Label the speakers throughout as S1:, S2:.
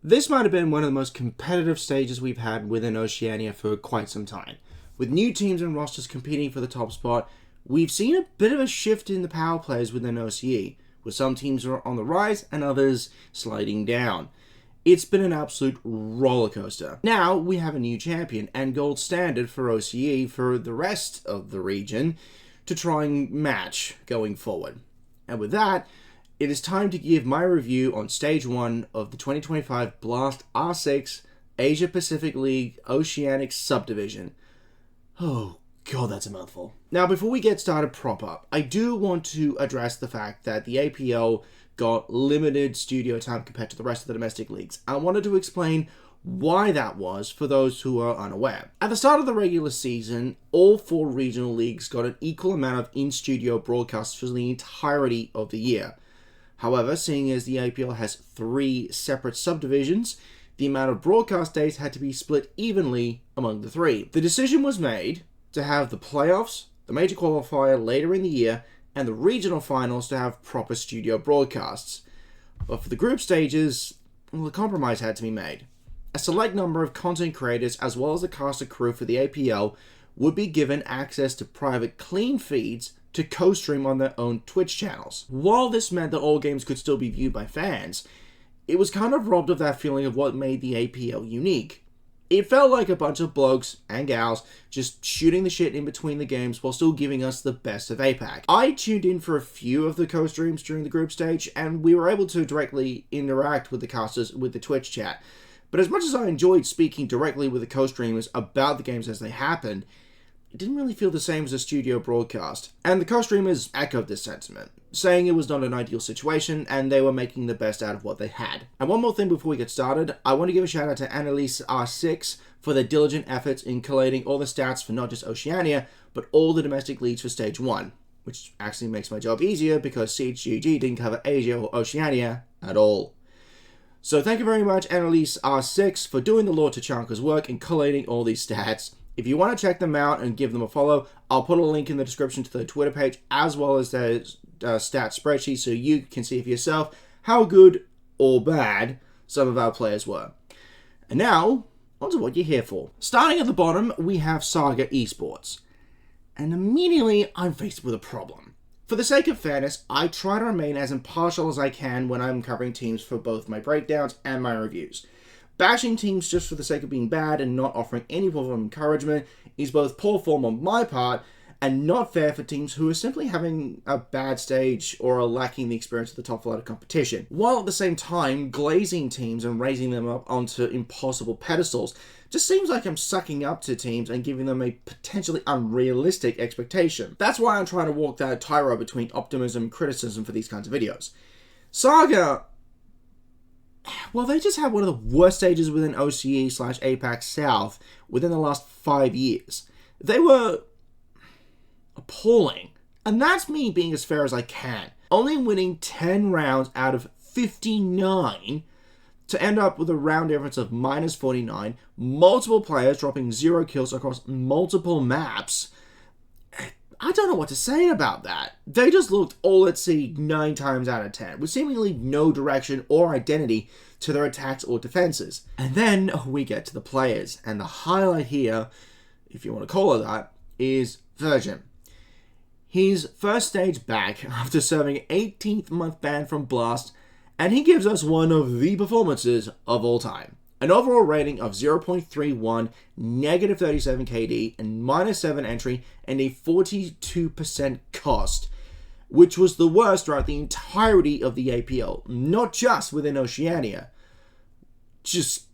S1: This might have been one of the most competitive stages we've had within Oceania for quite some time. With new teams and rosters competing for the top spot, we've seen a bit of a shift in the power plays within OCE, with some teams on the rise and others sliding down. It's been an absolute roller coaster. Now we have a new champion and gold standard for OCE for the rest of the region to try and match going forward. And with that, it is time to give my review on Stage 1 of the 2025 BLAST R6 Asia Pacific League Oceanic subdivision. Oh god, that's a mouthful. Now before we get started proper, I do want to address the fact that the APL got limited studio time compared to the rest of the domestic leagues. I wanted to explain why that was for those who are unaware. At the start of the regular season, all 4 regional leagues got an equal amount of in-studio broadcasts for the entirety of the year. However, seeing as the APL has 3 separate subdivisions, the amount of broadcast days had to be split evenly among the 3. The decision was made to have the playoffs, the major qualifier later in the year, and the regional finals to have proper studio broadcasts. But for the group stages, well, a compromise had to be made. A select number of content creators, as well as the cast and crew for the APL, would be given access to private clean feeds to co-stream on their own Twitch channels. While this meant that all games could still be viewed by fans, it was kind of robbed of that feeling of what made the APL unique. It felt like a bunch of blokes and gals just shooting the shit in between the games while still giving us the best of APAC. I tuned in for a few of the co-streams during the group stage, and we were able to directly interact with the casters with the Twitch chat. But as much as I enjoyed speaking directly with the co-streamers about the games as they happened, it didn't really feel the same as a studio broadcast. And the co-streamers echoed this sentiment, saying it was not an ideal situation and they were making the best out of what they had. And one more thing before we get started, I want to give a shout out to AnalisesR6 for their diligent efforts in collating all the stats for not just Oceania, but all the domestic leagues for Stage 1, which actually makes my job easier because CHGG didn't cover Asia or Oceania at all. So thank you very much, AnalisesR6, for doing the Lord Tachanka's work in collating all these stats. If you want to check them out and give them a follow, I'll put a link in the description to their Twitter page as well as their stat spreadsheet so you can see for yourself how good or bad some of our players were. And now, on to what you're here for. Starting at the bottom, we have Saga Esports. And immediately, I'm faced with a problem. For the sake of fairness, I try to remain as impartial as I can when I'm covering teams for both my breakdowns and my reviews. Bashing teams just for the sake of being bad and not offering any form of encouragement is both poor form on my part and not fair for teams who are simply having a bad stage or are lacking the experience of the top flight of competition, while at the same time glazing teams and raising them up onto impossible pedestals. Just seems like I'm sucking up to teams and giving them a potentially unrealistic expectation. That's why I'm trying to walk that tightrope between optimism and criticism for these kinds of videos. Saga, well, they just had one of the worst stages within OCE/APAC South within the last 5 years. They were appalling. And that's me being as fair as I can. Only winning 10 rounds out of 59 to end up with a round difference of -49, multiple players dropping 0 kills across multiple maps. I don't know what to say about that. They just looked all at sea 9 times out of 10, with seemingly no direction or identity to their attacks or defenses. And then we get to the players, and the highlight here, if you want to call it that, is Virgin. His first stage back after serving an 18th month ban from BLAST, and he gives us one of the performances of all time. An overall rating of 0.31, -37 KD, and -7 entry, and a 42% cost, which was the worst throughout the entirety of the APL, not just within Oceania. Just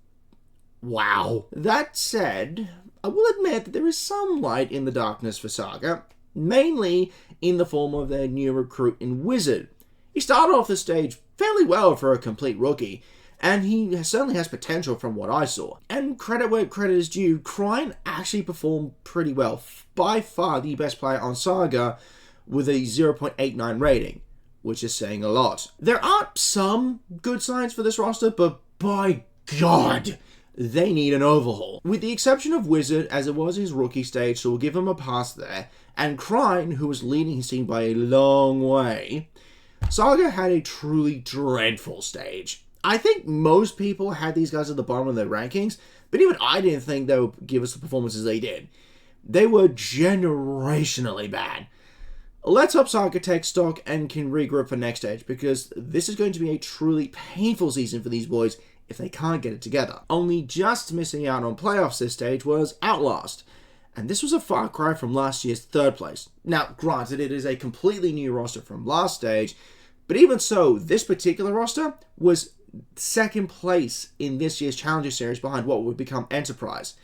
S1: wow. That said, I will admit that there is some light in the darkness for Saga, mainly in the form of their new recruit in Wizard. He started off the stage fairly well for a complete rookie, and he certainly has potential from what I saw. And credit where credit is due, Crine actually performed pretty well. By far the best player on Saga with a 0.89 rating, which is saying a lot. There are some good signs for this roster, but by God, they need an overhaul. With the exception of Wizard, as it was his rookie stage, so we'll give him a pass there, and Crine, who was leading his team by a long way, Saga had a truly dreadful stage. I think most people had these guys at the bottom of their rankings, but even I didn't think they would give us the performances they did. They were generationally bad. Let's hope Saga takes stock and can regroup for next stage, because this is going to be a truly painful season for these boys if they can't get it together. Only just missing out on playoffs this stage was Outlast, and this was a far cry from last year's third place. Now, granted, it is a completely new roster from last stage, but even so, this particular roster was second place in this year's Challenger Series behind what would become Enterprise.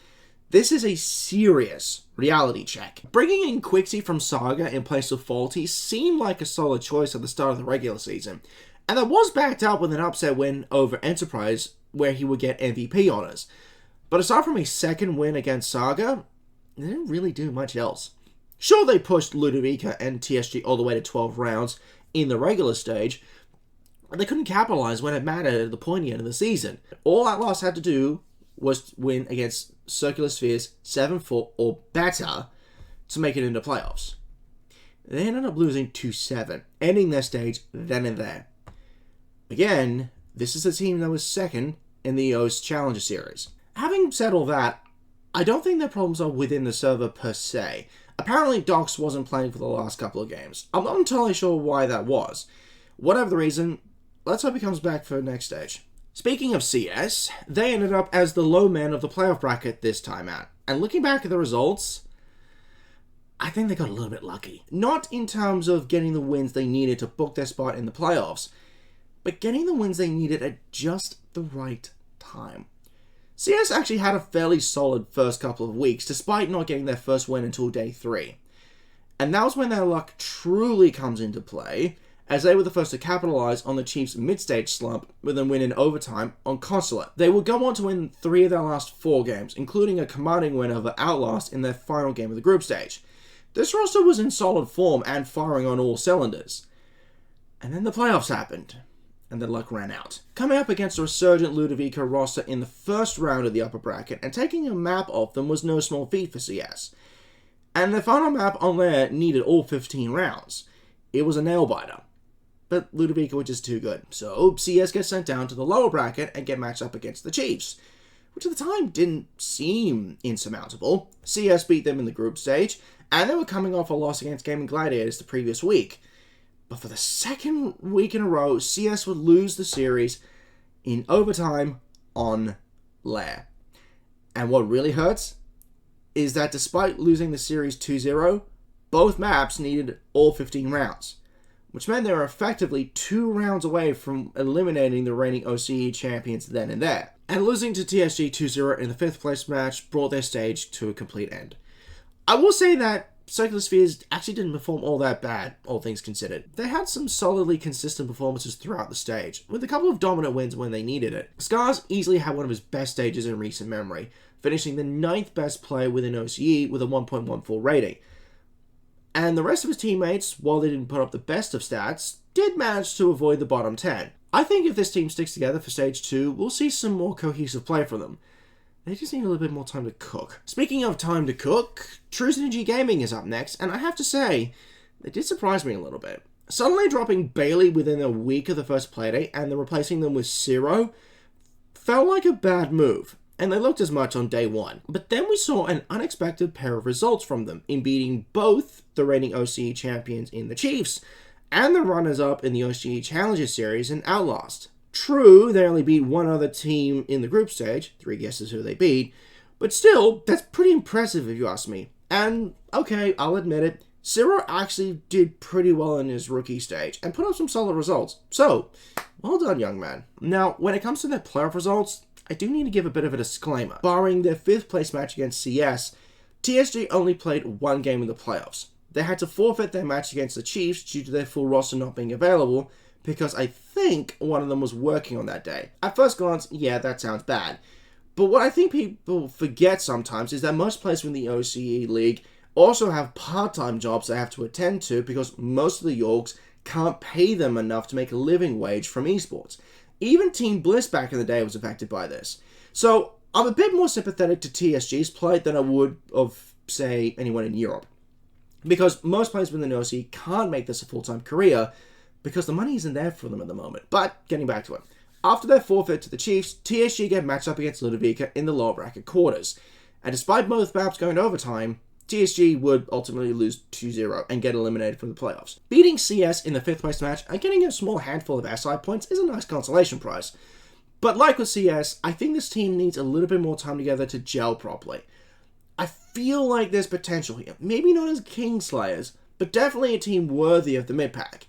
S1: This is a serious reality check. Bringing in Quixie from Saga in place of Faulty seemed like a solid choice at the start of the regular season, and that was backed up with an upset win over Enterprise where he would get MVP honors. But aside from a second win against Saga, they didn't really do much else. Sure, they pushed Ludovica and TSG all the way to 12 rounds in the regular stage, but they couldn't capitalize when it mattered at the pointy end of the season. All Outlast had to do was win against Circular Spheres 7-4 or better to make it into playoffs. They ended up losing 2-7, ending their stage then and there. Again, this is a team that was second in the EOS Challenger Series. Having said all that, I don't think their problems are within the server per se. Apparently Docs wasn't playing for the last couple of games. I'm not entirely sure why that was. Whatever the reason, let's hope he comes back for next stage. Speaking of CS, they ended up as the low men of the playoff bracket this time out. And looking back at the results, I think they got a little bit lucky. Not in terms of getting the wins they needed to book their spot in the playoffs, but getting the wins they needed at just the right time. CS actually had a fairly solid first couple of weeks, despite not getting their first win until day 3. And that was when their luck truly comes into play, as they were the first to capitalize on the Chiefs' mid-stage slump with a win in overtime on Consulate. They would go on to win 3 of their last 4 games, including a commanding win over Outlast in their final game of the group stage. This roster was in solid form and firing on all cylinders. And then the playoffs happened, and their luck ran out. Coming up against a resurgent Ludovica roster in the first round of the upper bracket and taking a map off them was no small feat for CS. And the final map on there needed all 15 rounds. It was a nail-biter. But Ludovica was just too good. So CS gets sent down to the lower bracket and get matched up against the Chiefs, which at the time didn't seem insurmountable. CS beat them in the group stage, and they were coming off a loss against Gaming Gladiators the previous week. But for the second week in a row, CS would lose the series in overtime on Lair. And what really hurts is that despite losing the series 2-0, both maps needed all 15 rounds, which meant they were effectively 2 rounds away from eliminating the reigning OCE champions then and there. And losing to TSG 2-0 in the 5th place match brought their stage to a complete end. I will say that Circular Spheres actually didn't perform all that bad, all things considered. They had some solidly consistent performances throughout the stage, with a couple of dominant wins when they needed it. Scars easily had one of his best stages in recent memory, finishing the 9th best player within OCE with a 1.14 rating. And the rest of his teammates, while they didn't put up the best of stats, did manage to avoid the bottom 10. I think if this team sticks together for Stage 2, we'll see some more cohesive play from them. They just need a little bit more time to cook. Speaking of time to cook, True Synergy Gaming is up next, and I have to say, they did surprise me a little bit. Suddenly dropping Bailey within a week of the first playdate and then replacing them with Zero felt like a bad move, and they looked as much on day 1. But then we saw an unexpected pair of results from them, in beating both the reigning OCE champions in the Chiefs and the runners-up in the OCE Challenger Series in Outlast. True, they only beat one other team in the group stage, 3 guesses who they beat, but still, that's pretty impressive if you ask me. And, okay, I'll admit it, Zero actually did pretty well in his rookie stage, and put up some solid results. So, well done, young man. Now, when it comes to their playoff results, I do need to give a bit of a disclaimer. Barring their 5th place match against CS, TSG only played 1 game in the playoffs. They had to forfeit their match against the Chiefs due to their full roster not being available, because I think one of them was working on that day. At first glance, yeah, that sounds bad. But what I think people forget sometimes is that most players from the OCE League also have part-time jobs they have to attend to because most of the Yorks can't pay them enough to make a living wage from esports. Even Team Bliss back in the day was affected by this. So I'm a bit more sympathetic to TSG's plight than I would of, say, anyone in Europe. Because most players within the OCE can't make this a full-time career, because the money isn't there for them at the moment. But, getting back to it, After their forfeit to the Chiefs, TSG get matched up against Ludovica in the lower bracket quarters. And despite both maps going to overtime, TSG would ultimately lose 2-0 and get eliminated from the playoffs. Beating CS in the 5th place match and getting a small handful of SI points is a nice consolation prize. But like with CS, I think this team needs a little bit more time together to gel properly. I feel like there's potential here. Maybe not as Kingslayers, but definitely a team worthy of the mid-pack.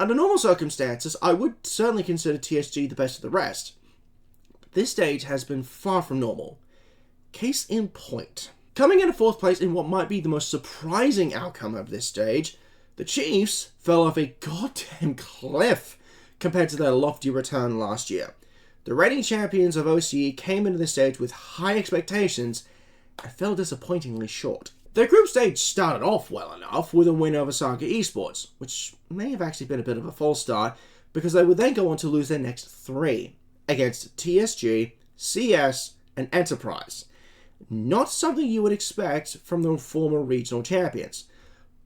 S1: Under normal circumstances, I would certainly consider TSG the best of the rest. But this stage has been far from normal. Case in point. Coming in 4th place in what might be the most surprising outcome of this stage, the Chiefs fell off a goddamn cliff compared to their lofty return last year. The reigning champions of OCE came into this stage with high expectations and fell disappointingly short. Their group stage started off well enough with a win over Saga Esports, which may have actually been a bit of a false start because they would then go on to lose their next 3 against TSG, CS, and Enterprise. Not something you would expect from the former regional champions,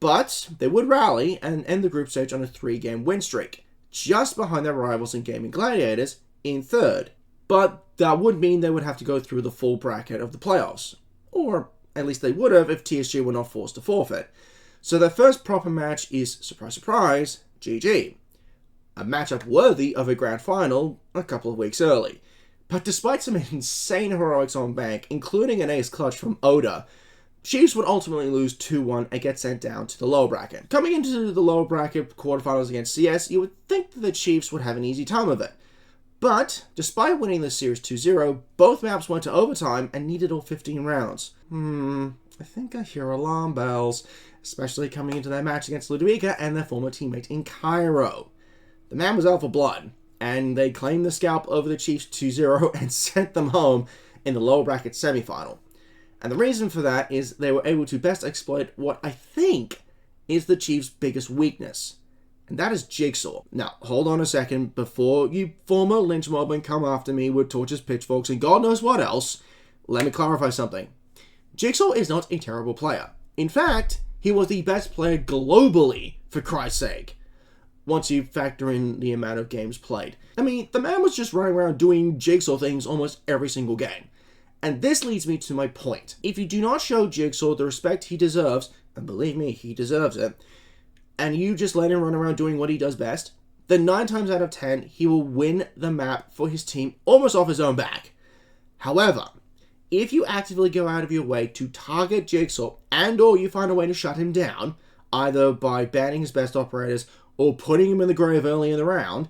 S1: but they would rally and end the group stage on a 3-game win streak, just behind their rivals in Gaming Gladiators in 3rd. But that would mean they would have to go through the full bracket of the playoffs, or at least they would have if TSG were not forced to forfeit. So their first proper match is, surprise surprise, GG. A matchup worthy of a grand final a couple of weeks early. But despite some insane heroics on bank, including an ace clutch from Oda, Chiefs would ultimately lose 2-1 and get sent down to the lower bracket. Coming into the lower bracket quarterfinals against CS, you would think that the Chiefs would have an easy time of it. But, despite winning the series 2-0, both maps went to overtime and needed all 15 rounds. I think I hear alarm bells, especially coming into their match against Ludovica and their former teammate in Cairo. The man was out for blood, and they claimed the scalp over the Chiefs 2-0 and sent them home in the lower bracket semi-final. And the reason for that is they were able to best exploit what I think is the Chiefs' biggest weakness, and that is Jigsaw. Now, hold on a second, before you former lynch mob and come after me with torches, pitchforks, and God knows what else, let me clarify something. Jigsaw is not a terrible player. In fact, he was the best player globally, for Christ's sake, once you factor in the amount of games played. I mean, the man was just running around doing Jigsaw things almost every single game. And this leads me to my point. If you do not show Jigsaw the respect he deserves, and believe me, he deserves it, and you just let him run around doing what he does best, then 9 times out of 10, he will win the map for his team almost off his own back. However, if you actively go out of your way to target Jigsaw and or you find a way to shut him down, either by banning his best operators or putting him in the grave early in the round,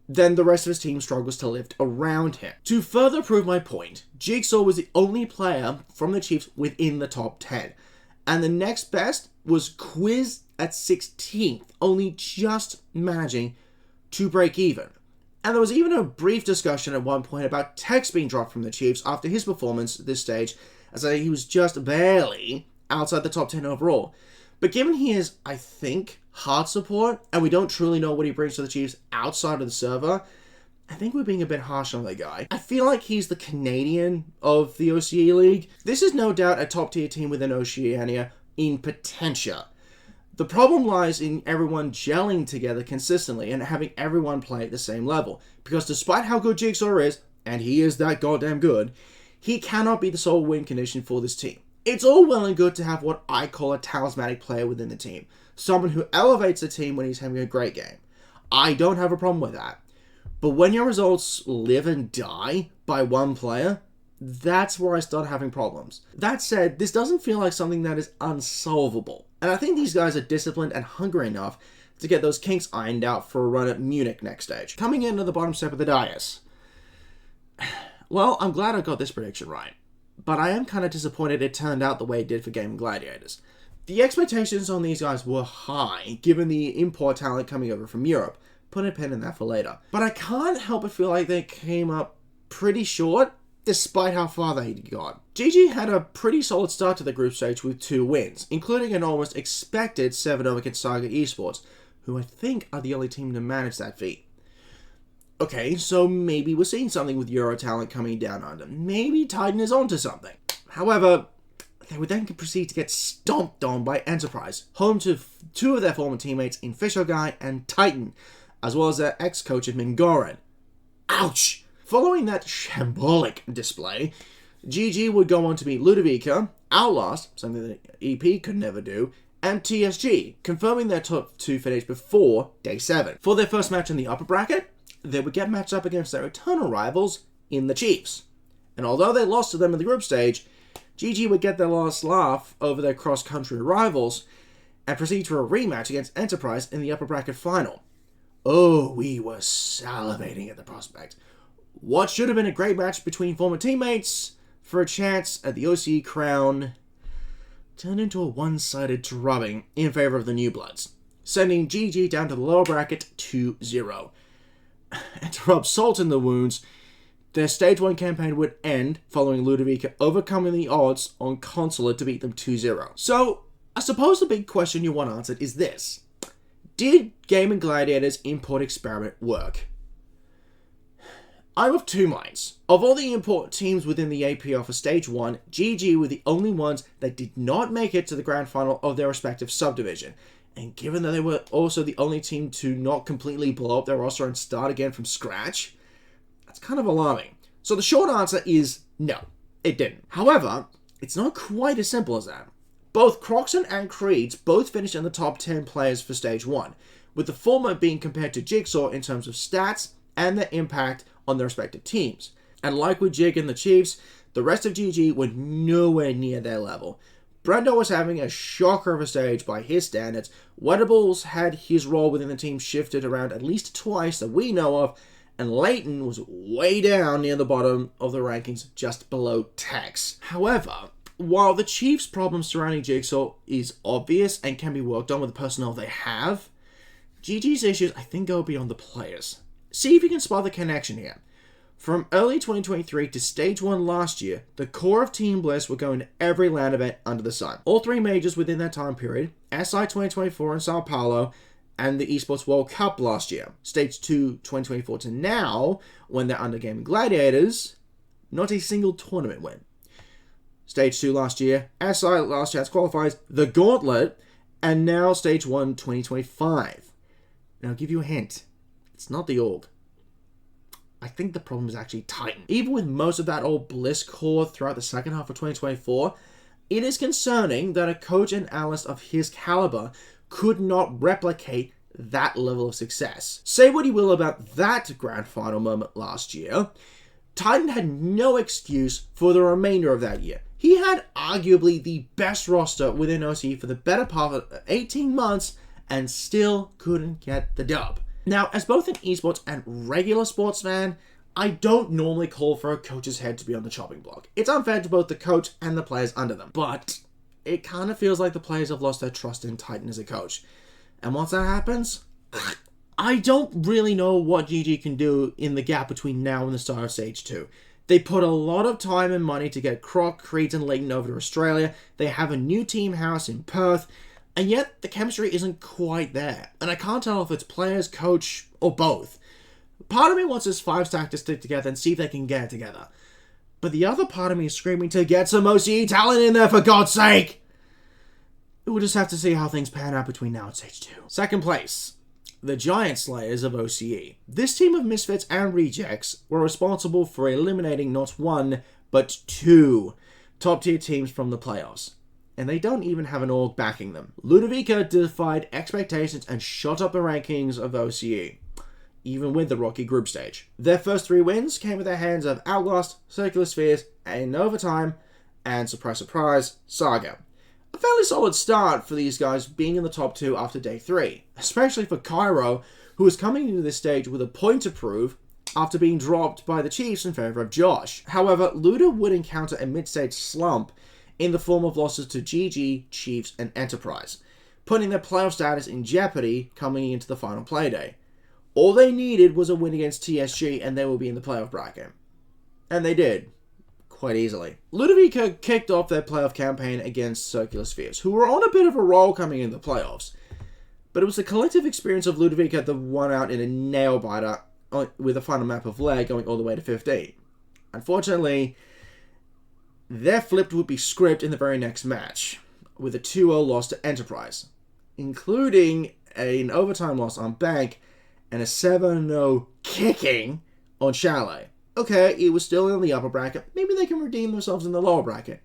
S1: then the rest of his team struggles to lift around him. To further prove my point, Jigsaw was the only player from the Chiefs within the top 10, and the next best was quizzed at 16th, only just managing to break even. And there was even a brief discussion at one point about text being dropped from the Chiefs after his performance at this stage, as he was just barely outside the top 10 overall. But given he is, I think, hard support, and we don't truly know what he brings to the Chiefs outside of the server, I think we're being a bit harsh on the guy. I feel like he's the Canadian of the OCE League. This is no doubt a top tier team within Oceania in Potentia. The problem lies in everyone gelling together consistently and having everyone play at the same level. Because despite how good Jigsaw is, and he is that goddamn good, he cannot be the sole win condition for this team. It's all well and good to have what I call a talismanic player within the team. Someone who elevates the team when he's having a great game. I don't have a problem with that. But when your results live and die by one player, that's where I start having problems. That said, this doesn't feel like something that is unsolvable. And I think these guys are disciplined and hungry enough to get those kinks ironed out for a run at Munich next stage. Coming into the bottom step of the dais. Well, I'm glad I got this prediction right. But I am kind of disappointed it turned out the way it did for Gaming Gladiators. The expectations on these guys were high, given the import talent coming over from Europe. Put a pin in that for later. But I can't help but feel like they came up pretty short, despite how far they got. GG had a pretty solid start to the group stage with 2 wins, including an almost expected 7-0 against Saga Esports, who I think are the only team to manage that feat. Okay, so maybe we're seeing something with Euro talent coming down under. Maybe Titan is onto something. However, they would then proceed to get stomped on by Enterprise, home to 2 of their former teammates in Fisher Guy and Titan, as well as their ex-coach in Mingoran. Ouch! Following that shambolic display, GG would go on to beat Ludovica, Outlast, something that EP could never do, and TSG, confirming their top 2 finish before Day 7. For their first match in the upper bracket, they would get matched up against their eternal rivals in the Chiefs. And although they lost to them in the group stage, GG would get their last laugh over their cross-country rivals and proceed to a rematch against Enterprise in the upper bracket final. Oh, we were salivating at the prospect. What should have been a great match between former teammates for a chance at the OCE crown turned into a one-sided drubbing in favor of the New Bloods, sending GG down to the lower bracket 2-0. And to rub salt in the wounds, their Stage 1 campaign would end following Ludovica overcoming the odds on Consulate to beat them 2-0. So, I suppose the big question you want answered is this. Did Gaming Gladiators' import experiment work? I'm of two minds. Of all the import teams within the APL for Stage 1, GG were the only ones that did not make it to the grand final of their respective subdivision. And given that they were also the only team to not completely blow up their roster and start again from scratch, that's kind of alarming. So the short answer is no, it didn't. However, it's not quite as simple as that. Both Croxon and Creeds both finished in the top 10 players for Stage 1, with the former being compared to Jigsaw in terms of stats and their impact on their respective teams. And like with Jig and the Chiefs, the rest of GG were nowhere near their level. Brendo was having a shocker of a stage by his standards. Wettables had his role within the team shifted around at least twice that we know of, and Leighton was way down near the bottom of the rankings, just below Tex. However, while the Chiefs' problems surrounding Jigsaw is obvious and can be worked on with the personnel they have, GG's issues I think go beyond the players. See if you can spot the connection here. From early 2023 to Stage 1 last year, the core of Team Bliss were going to every LAN event under the sun. All 3 majors within that time period, SI 2024 in Sao Paulo, and the Esports World Cup last year. Stage 2 2024 to now, when they're under Gaming Gladiators, not a single tournament win. Stage 2 last year, SI Last Chance Qualifiers, the Gauntlet, and now Stage 1 2025. Now I'll give you a hint. It's not the org. I think the problem is actually Titan. Even with most of that old Bliss core throughout the second half of 2024, it is concerning that a coach and analyst of his caliber could not replicate that level of success. Say what you will about that grand final moment last year, Titan had no excuse for the remainder of that year. He had arguably the best roster within OCE for the better part of 18 months and still couldn't get the dub. Now, as both an esports and regular sports fan, I don't normally call for a coach's head to be on the chopping block. It's unfair to both the coach and the players under them. But it kind of feels like the players have lost their trust in Titan as a coach. And once that happens, I don't really know what GG can do in the gap between now and the start of Stage 2. They put a lot of time and money to get Croc, Creed, and Leighton over to Australia. They have a new team house in Perth. And yet, the chemistry isn't quite there. And I can't tell if it's players, coach, or both. Part of me wants this 5-stack to stick together and see if they can get it together. But the other part of me is screaming to get some OCE talent in there, for God's sake! We'll just have to see how things pan out between now and Stage 2. Second place, the Giant Slayers of OCE. This team of misfits and rejects were responsible for eliminating not 1, but 2 top-tier teams from the playoffs. And they don't even have an org backing them. Ludovica defied expectations and shot up the rankings of OCE, even with the rocky group stage. Their first 3 wins came at the hands of Outlast, Circular Spheres, in overtime, and surprise surprise, Saga. A fairly solid start for these guys being in the top 2 after day 3, especially for Cairo, who was coming into this stage with a point to prove after being dropped by the Chiefs in favor of Josh. However, Luda would encounter a mid-stage slump in the form of losses to GG, Chiefs, and Enterprise, putting their playoff status in jeopardy coming into the final playday. All they needed was a win against TSG and they will be in the playoff bracket. And they did, quite easily. Ludovica kicked off their playoff campaign against Circular Spheres, who were on a bit of a roll coming into the playoffs. But it was the collective experience of Ludovica that won out in a nail-biter with a final map of Leg going all the way to 15. Unfortunately, their flip would be script in the very next match, with a 2-0 loss to Enterprise, including an overtime loss on Bank and a 7-0 kicking on Chalet. Okay, it was still in the upper bracket. Maybe they can redeem themselves in the lower bracket.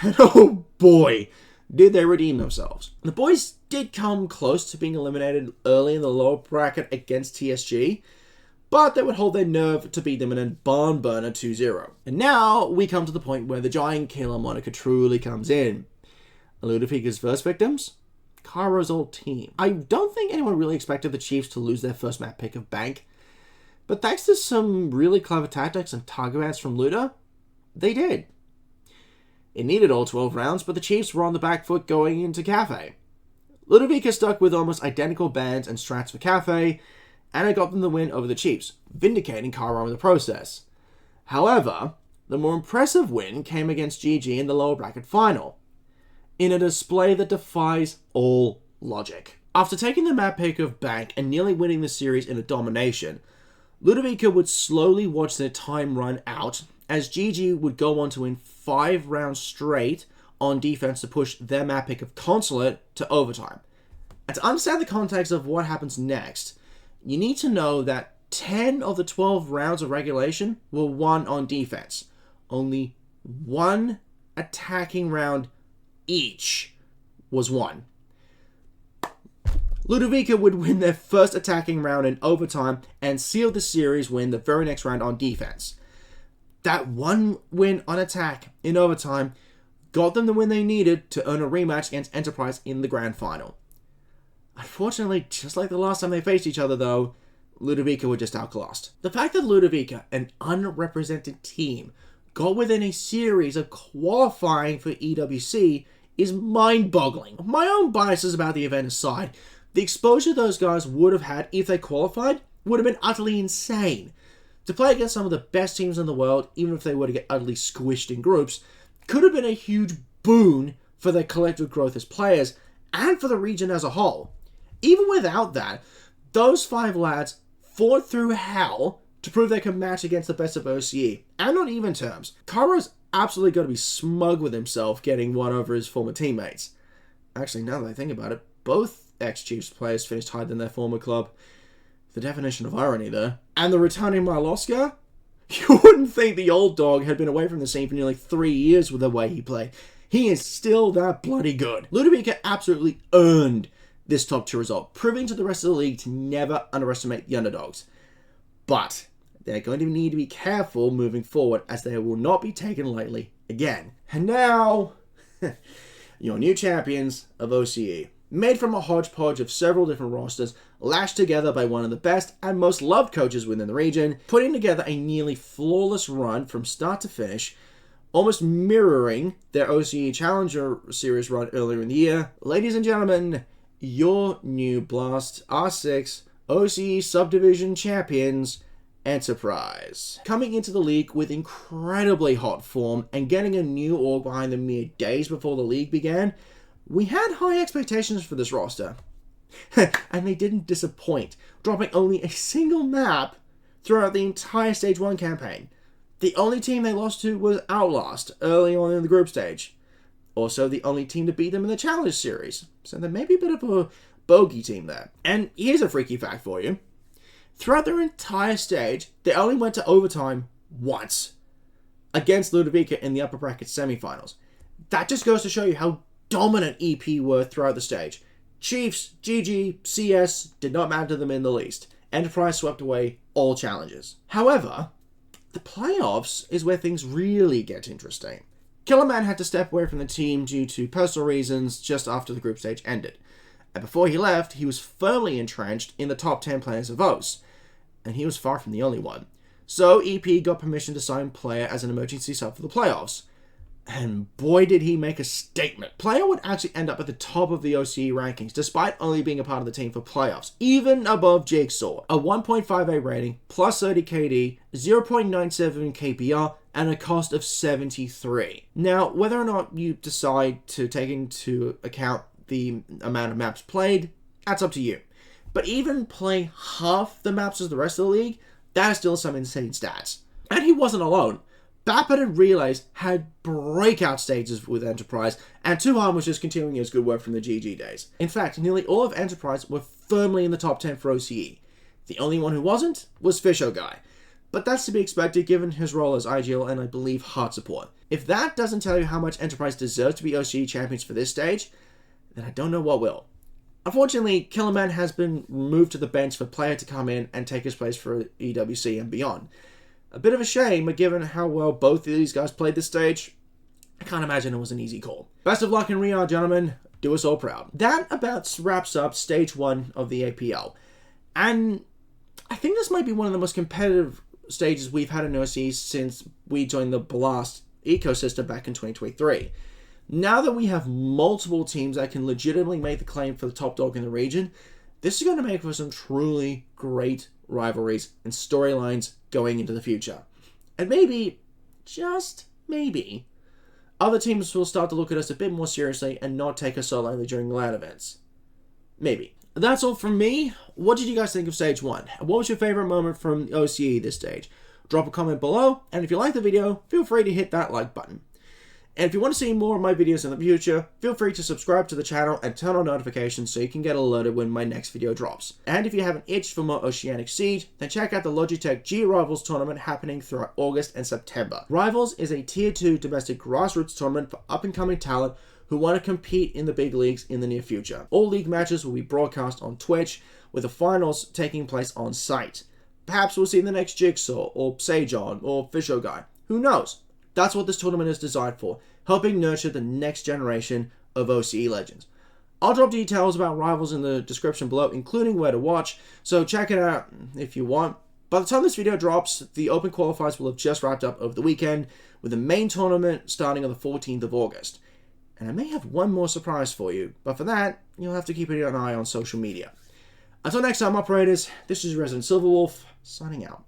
S1: And oh boy, did they redeem themselves. The boys did come close to being eliminated early in the lower bracket against TSG, but they would hold their nerve to beat them in a barn burner 2-0. And now we come to the point where the giant killer moniker truly comes in. Ludovika's first victims? Cairo's old team. I don't think anyone really expected the Chiefs to lose their first map pick of Bank, but thanks to some really clever tactics and target ads from Luda, they did. It needed all 12 rounds, but the Chiefs were on the back foot going into Cafe. Ludovika stuck with almost identical bans and strats for Cafe, and it got them the win over the Chiefs, vindicating Cairo in the process. However, the more impressive win came against GG in the lower bracket final, in a display that defies all logic. After taking the map pick of Bank and nearly winning the series in a domination, Ludovika would slowly watch their time run out, as GG would go on to win 5 rounds straight on defense to push their map pick of Consulate to overtime. And to understand the context of what happens next, you need to know that 10 of the 12 rounds of regulation were won on defense. Only 1 attacking round each was won. Ludovika would win their first attacking round in overtime and seal the series win the very next round on defense. That one win on attack in overtime got them the win they needed to earn a rematch against Enterprise in the grand final. Unfortunately, just like the last time they faced each other though, Ludovika were just outclassed. The fact that Ludovika, an unrepresented team, got within a series of qualifying for EWC is mind-boggling. My own biases about the event aside, the exposure those guys would have had if they qualified would have been utterly insane. To play against some of the best teams in the world, even if they were to get utterly squished in groups, could have been a huge boon for their collective growth as players and for the region as a whole. Even without that, those 5 lads fought through hell to prove they could match against the best of OCE, and on even terms. Cairo's absolutely got to be smug with himself getting one over his former teammates. Actually, now that I think about it, both ex-Chiefs players finished higher than their former club. The definition of irony there. And the returning Miloska? You wouldn't think the old dog had been away from the scene for nearly 3 years with the way he played. He is still that bloody good. Ludovika absolutely earned this top 2 result, proving to the rest of the league to never underestimate the underdogs. But they're going to need to be careful moving forward, as they will not be taken lightly again. And now, your new champions of OCE. Made from a hodgepodge of several different rosters, lashed together by one of the best and most loved coaches within the region, putting together a nearly flawless run from start to finish, almost mirroring their OCE Challenger Series run earlier in the year. Ladies and gentlemen, your new BLAST R6 OCE Subdivision Champions, Enterprise. Coming into the league with incredibly hot form and getting a new org behind them mere days before the league began, we had high expectations for this roster. And they didn't disappoint, dropping only a single map throughout the entire Stage 1 campaign. The only team they lost to was Outlast early on in the group stage. Also, the only team to beat them in the Challenge Series. So there may be a bit of a bogey team there. And here's a freaky fact for you. Throughout their entire stage, they only went to overtime once. Against Ludovika in the upper bracket semifinals. That just goes to show you how dominant EP were throughout the stage. Chiefs, GG, CS did not matter to them in the least. Enterprise swept away all challenges. However, the playoffs is where things really get interesting. Killerman had to step away from the team due to personal reasons just after the group stage ended. And before he left, he was firmly entrenched in the top 10 players of OCE. And he was far from the only one. So EP got permission to sign Player as an emergency sub for the playoffs. And boy did he make a statement. Player would actually end up at the top of the OCE rankings, despite only being a part of the team for playoffs, even above Jigsaw. A 1.58 rating, plus 30 KD, 0.97 KPR, and a cost of 73. Now, whether or not you decide to take into account the amount of maps played, that's up to you. But even playing half the maps as the rest of the league, that is still some insane stats. And he wasn't alone. Bapid and Relays had breakout stages with Enterprise, and Tuhan was just continuing his good work from the GG days. In fact, nearly all of Enterprise were firmly in the top 10 for OCE. The only one who wasn't was Fisho Guy. but that's to be expected given his role as IGL and I believe hard support. If that doesn't tell you how much Enterprise deserves to be OCE champions for this stage, then I don't know what will. Unfortunately, Killerman has been moved to the bench for Player to come in and take his place for EWC and beyond. A bit of a shame, but given how well both of these guys played this stage, I can't imagine it was an easy call. Best of luck in Riyadh, gentlemen. Do us all proud. That about wraps up Stage 1 of the APL. And I think this might be one of the most competitive stages we've had in OCE since we joined the BLAST ecosystem back in 2023. Now that we have multiple teams that can legitimately make the claim for the top dog in the region, this is going to make for some truly great rivalries and storylines going into the future. And maybe, just maybe, other teams will start to look at us a bit more seriously and not take us so lightly during the LAN events. Maybe. That's all from me. What did you guys think of Stage 1? What was your favorite moment from OCE this stage? Drop a comment below, and if you like the video, feel free to hit that like button. And if you want to see more of my videos in the future, feel free to subscribe to the channel and turn on notifications so you can get alerted when my next video drops. And if you have an itch for more Oceanic Siege, then check out the Logitech G Rivals tournament happening throughout August and September. Rivals is a Tier 2 domestic grassroots tournament for up-and-coming talent who want to compete in the big leagues in the near future. All league matches will be broadcast on Twitch, with the finals taking place on site. Perhaps we'll see the next Jigsaw, or Sajon, or Fisho Guy. Who knows? That's what this tournament is designed for, helping nurture the next generation of OCE legends. I'll drop details about Rivals in the description below, including where to watch, so check it out if you want. By the time this video drops, the Open Qualifiers will have just wrapped up over the weekend, with the main tournament starting on the 14th of August. And I may have one more surprise for you, but for that, you'll have to keep an eye on social media. Until next time, operators, this is Resident Silverwolf, signing out.